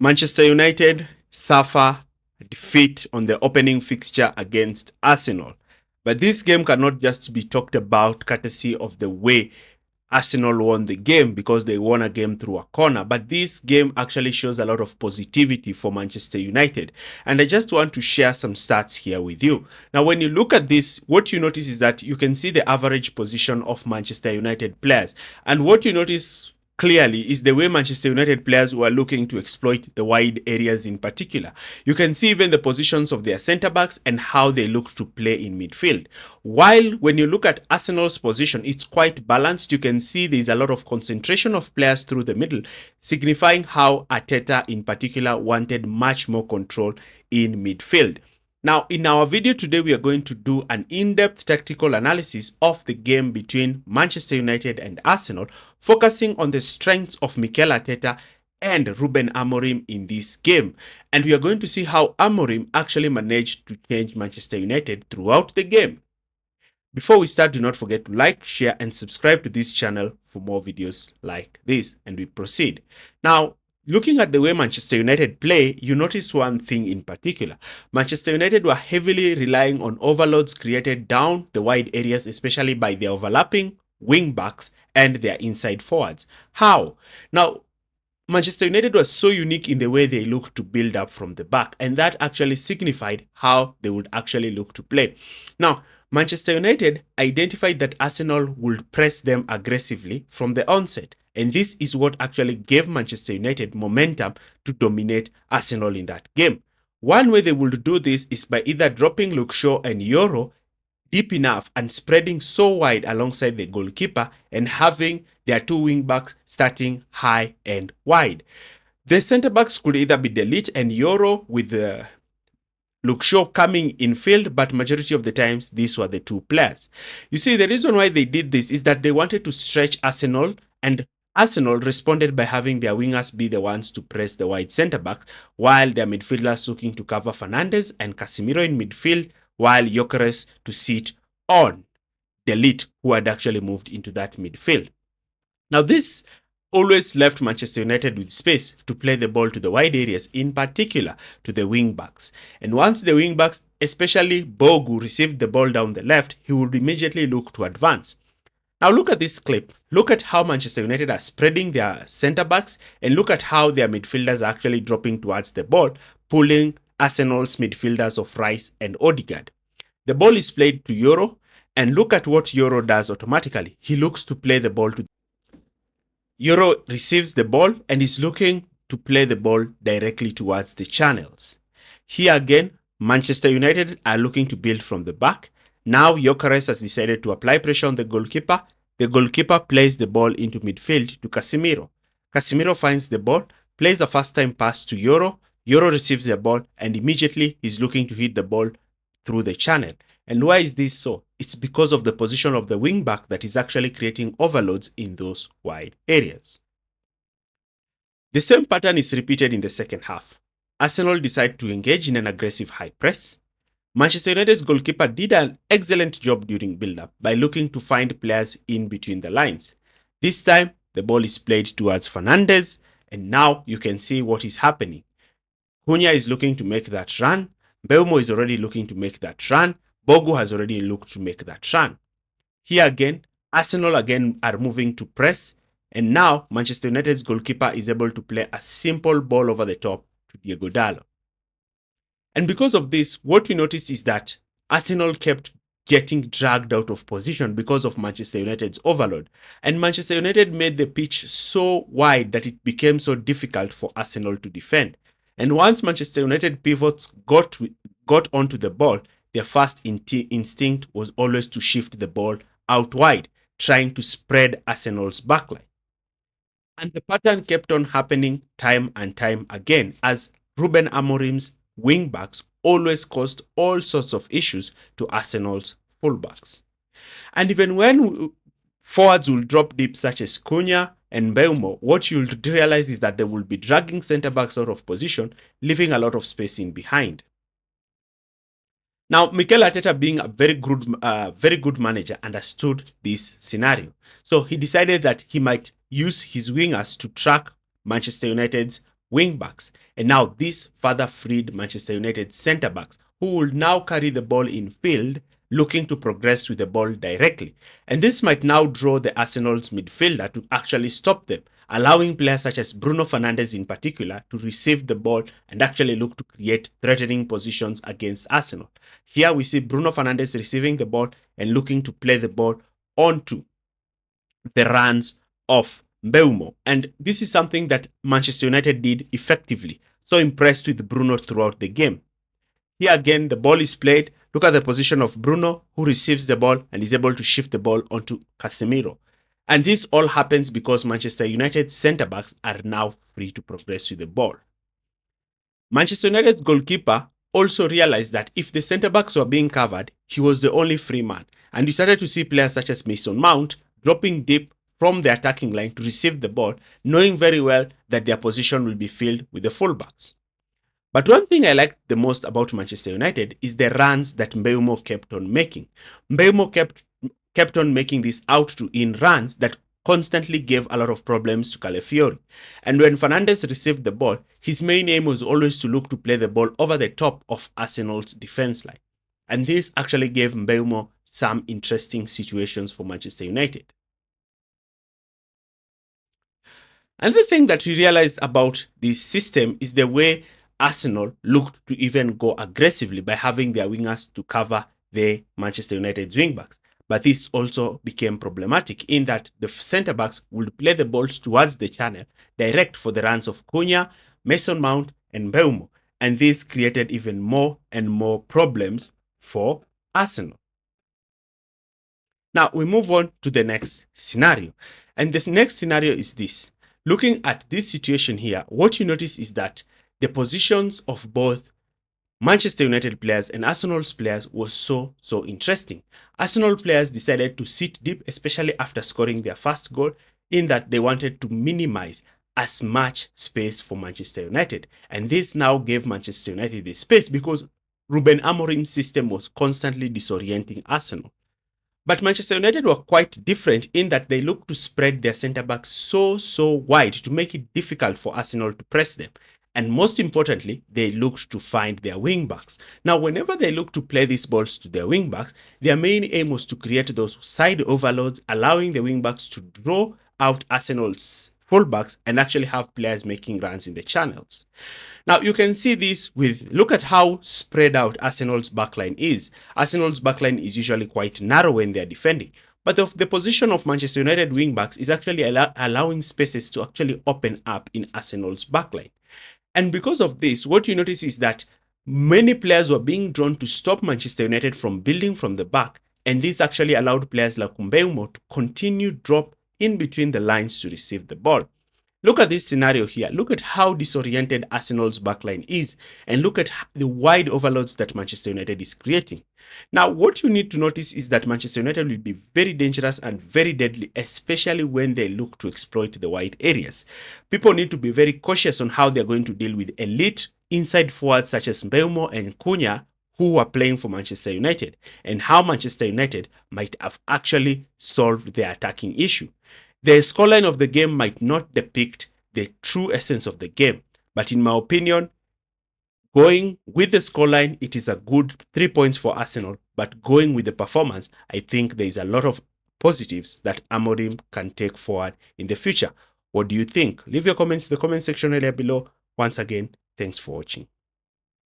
Manchester United suffer defeat on the opening fixture against Arsenal. But this game cannot just be talked about courtesy of the way Arsenal won the game because they won a game through a corner. But this game actually shows a lot of positivity for Manchester United. And I just want to share some stats here with you. Now, when you look at this, what you notice is that you can see the average position of Manchester United players. And what you notice clearly is the way Manchester United players were looking to exploit the wide areas in particular. You can see even the positions of their centre backs and how they look to play in midfield. While when you look at Arsenal's position, it's quite balanced. You can see there's a lot of concentration of players through the middle, signifying how Arteta in particular wanted much more control in midfield. Now, in our video today, we are going to do an in-depth tactical analysis of the game between Manchester United and Arsenal, focusing on the strengths of Mikel Arteta and Ruben Amorim in this game. And we are going to see how Amorim actually managed to change Manchester United throughout the game. Before we start, do not forget to like, share, and subscribe to this channel for more videos like this. And we proceed. Now, looking at the way Manchester United play, you notice one thing in particular. Manchester United were heavily relying on overloads created down the wide areas, especially by their overlapping wing backs and their inside forwards. How? Now, Manchester United was so unique in the way they looked to build up from the back, and that actually signified how they would actually look to play. Now, Manchester United identified that Arsenal would press them aggressively from the onset, and this is what actually gave Manchester United momentum to dominate Arsenal in that game. One way they would do this is by either dropping Luke Shaw and Euro deep enough and spreading so wide alongside the goalkeeper and having their two wing backs starting high and wide. The centre backs could either be De Ligt and Euro with Luke Shaw coming in field, but majority of the times these were the two players. You see, the reason why they did this is that they wanted to stretch Arsenal, and Arsenal responded by having their wingers be the ones to press the wide centre backs, while their midfielders looking to cover Fernandes and Casemiro in midfield, while Gyökeres to sit on De Ligt, who had actually moved into that midfield. Now, this always left Manchester United with space to play the ball to the wide areas, in particular to the wing backs. And once the wing backs, especially Bogu, received the ball down the left, he would immediately look to advance. Now look at this clip. Look at how Manchester United are spreading their centre backs, and look at how their midfielders are actually dropping towards the ball, pulling Arsenal's midfielders of Rice and Odegaard. The ball is played to Euro, and look at what Euro does automatically. He looks to play the ball to Euro receives the ball and is looking to play the ball directly towards the channels. Here again, Manchester United are looking to build from the back. Now Gyökeres has decided to apply pressure on the goalkeeper. The goalkeeper plays the ball into midfield to Casemiro. Casemiro finds the ball, plays a first-time pass to Euro. Euro receives the ball and immediately is looking to hit the ball through the channel. And why is this so? It's because of the position of the wing back that is actually creating overloads in those wide areas. The same pattern is repeated in the second half. Arsenal decide to engage in an aggressive high press. Manchester United's goalkeeper did an excellent job during build-up by looking to find players in between the lines. This time, the ball is played towards Fernandes, and now you can see what is happening. Cunha is looking to make that run. Mbeumo is already looking to make that run. Bogu has already looked to make that run. Here again, Arsenal again are moving to press, and now Manchester United's goalkeeper is able to play a simple ball over the top to Diego Dalot. And because of this, what we noticed is that Arsenal kept getting dragged out of position because of Manchester United's overload. And Manchester United made the pitch so wide that it became so difficult for Arsenal to defend. And once Manchester United pivots got onto the ball, their first instinct was always to shift the ball out wide, trying to spread Arsenal's backline. And the pattern kept on happening time and time again, as Ruben Amorim's wingbacks always caused all sorts of issues to Arsenal's fullbacks. And even when forwards will drop deep, such as Cunha and Mbeumo, what you'll realize is that they will be dragging centre backs out of position, leaving a lot of space in behind. Now, Mikel Arteta, being a very good manager, understood this scenario. So he decided that he might use his wingers to track Manchester United's wing backs. And now this further freed Manchester United centre backs, who will now carry the ball in field, looking to progress with the ball directly. And this might now draw the Arsenal's midfielder to actually stop them, allowing players such as Bruno Fernandes in particular to receive the ball and actually look to create threatening positions against Arsenal. Here we see Bruno Fernandes receiving the ball and looking to play the ball onto the runs of Mbeumo. And this is something that Manchester United did effectively. So impressed with Bruno throughout the game. Here again, the ball is played. Look at the position of Bruno, who receives the ball and is able to shift the ball onto Casemiro. And this all happens because Manchester United's centre-backs are now free to progress with the ball. Manchester United's goalkeeper also realized that if the centre-backs were being covered, he was the only free man. And you started to see players such as Mason Mount dropping deep from the attacking line to receive the ball, knowing very well that their position will be filled with the fullbacks. But one thing I liked the most about Manchester United is the runs that Mbeumo kept on making. Mbeumo kept on making these out-to-in runs that constantly gave a lot of problems to Calafiori. And when Fernandes received the ball, his main aim was always to look to play the ball over the top of Arsenal's defense line. And this actually gave Mbeumo some interesting situations for Manchester United. Another thing that we realized about this system is the way Arsenal looked to even go aggressively by having their wingers to cover the Manchester United's wingbacks. But this also became problematic in that the centre-backs would play the balls towards the channel, direct for the runs of Cunha, Mason Mount, and Mbeumo. And this created even more and more problems for Arsenal. Now we move on to the next scenario. And this next scenario is this. Looking at this situation here, what you notice is that the positions of both Manchester United players and Arsenal's players was so interesting. Arsenal players decided to sit deep, especially after scoring their first goal, in that they wanted to minimize as much space for Manchester United. And this now gave Manchester United the space because Ruben Amorim's system was constantly disorienting Arsenal. But Manchester United were quite different in that they looked to spread their centre-backs so wide to make it difficult for Arsenal to press them. And most importantly, they looked to find their wing-backs. Now, whenever they looked to play these balls to their wing-backs, their main aim was to create those side overloads, allowing the wing-backs to draw out Arsenal's fullbacks and actually have players making runs in the channels. Now, you can see this with, look at how spread out Arsenal's backline is. Arsenal's backline is usually quite narrow when they are defending. But the position of Manchester United wing-backs is actually allowing spaces to actually open up in Arsenal's backline. And because of this, what you notice is that many players were being drawn to stop Manchester United from building from the back. And this actually allowed players like Mbeumo to continue drop in between the lines to receive the ball. Look at this scenario here. Look at how disoriented Arsenal's backline is, and look at the wide overloads that Manchester United is creating. Now, what you need to notice is that Manchester United will be very dangerous and very deadly, especially when they look to exploit the wide areas. People need to be very cautious on how they're going to deal with elite inside forwards such as Mbeumo and Cunha, who are playing for Manchester United, and how Manchester United might have actually solved their attacking issue. The scoreline of the game might not depict the true essence of the game, but in my opinion, going with the scoreline, it is a good 3 points for Arsenal, but going with the performance, I think there is a lot of positives that Amorim can take forward in the future. What do you think? Leave your comments in the comment section area below. Once again, thanks for watching.